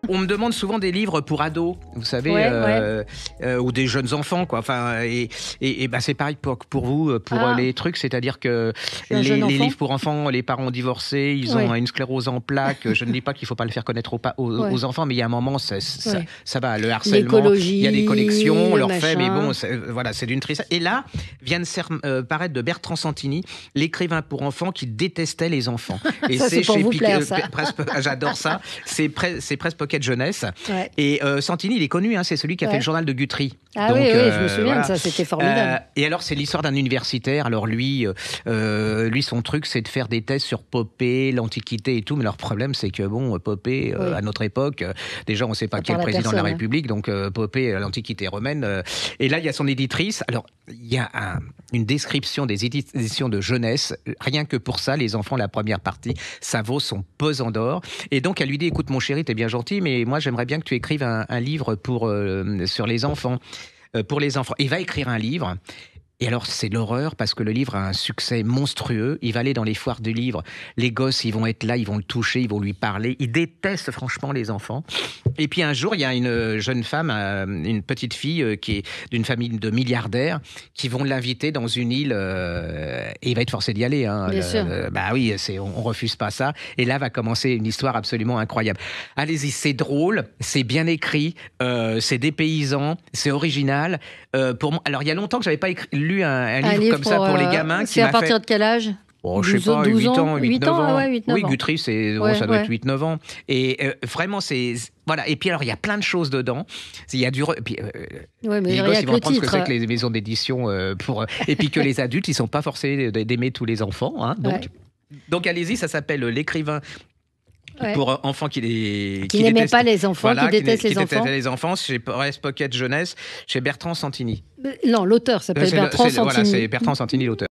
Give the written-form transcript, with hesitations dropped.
On me demande souvent des livres pour ados, vous savez, ou des jeunes enfants, quoi. Enfin, et bah, c'est pareil pour vous, pour les trucs, c'est-à-dire que les livres pour enfants, les parents ont divorcé, ils ont une sclérose en plaques. Je ne dis pas qu'il ne faut pas le faire connaître aux enfants, mais il y a un moment, ça va, le harcèlement, il y a des collections, on leur fait, mais bon, voilà, c'est d'une tristesse. Et là, vient de paraître de Bertrand Santini, l'écrivain pour enfants qui détestait les enfants. Et ça, c'est pour vous plaire, ça. J'adore ça. C'est presque Pocket Jeunesse. Et Santini, il est connu, hein, c'est celui qui a fait le journal de Guthrie. Ah donc, oui, je me souviens de ça, c'était formidable. Et alors, c'est l'histoire d'un universitaire. Alors lui, son truc, c'est de faire des thèses sur Popée, l'Antiquité et tout. Mais leur problème, c'est que, bon, Popée, à notre époque, déjà, on ne sait pas qui est le président de la République. Donc, Popée, l'Antiquité romaine. Et là, il y a son éditrice. Alors, il y a une description des éditions de jeunesse. Rien que pour ça, les enfants, la première partie, ça vaut son pesant d'or. Et donc, elle lui dit, écoute, mon chéri, t'es bien gentil, mais moi, j'aimerais bien que tu écrives un livre sur les enfants. Pour les enfants. Il va écrire un livre. Et alors, c'est l'horreur parce que le livre a un succès monstrueux. Il va aller dans les foires du livre. Les gosses, ils vont être là, ils vont le toucher, ils vont lui parler. Ils détestent franchement les enfants. Et puis un jour, il y a une jeune femme, une petite fille qui est d'une famille de milliardaires qui vont l'inviter dans une île et il va être forcé d'y aller. Hein. Bien sûr. Bah oui, on refuse pas ça. Et là va commencer une histoire absolument incroyable. Allez-y, c'est drôle, c'est bien écrit, c'est dépaysant, c'est original. Pour moi, alors il y a longtemps que j'avais pas lu un livre comme ça pour les gamins. C'est à partir de quel âge ? Oh, je sais pas, 8 ans, 8-9 ans. Ah ouais, 8-9 oui, ans. Guthrie, ça doit être 8-9 ans. Et vraiment, c'est... Voilà. Et puis alors, il y a plein de choses dedans. Il y a du... Puis, mais les il y gosses, a ils que vont le apprendre ce que titre. c'est que les maisons d'édition pour... Et puis que les adultes, ils sont pas forcés d'aimer tous les enfants. Hein, donc allez-y, ça s'appelle L'écrivain pour enfants qui n'aimaient pas les enfants, qui détestent les enfants, chez Pocket Jeunesse, chez Bertrand Santini. Non, l'auteur s'appelle Bertrand Santini. Voilà, c'est Bertrand Santini, l'auteur.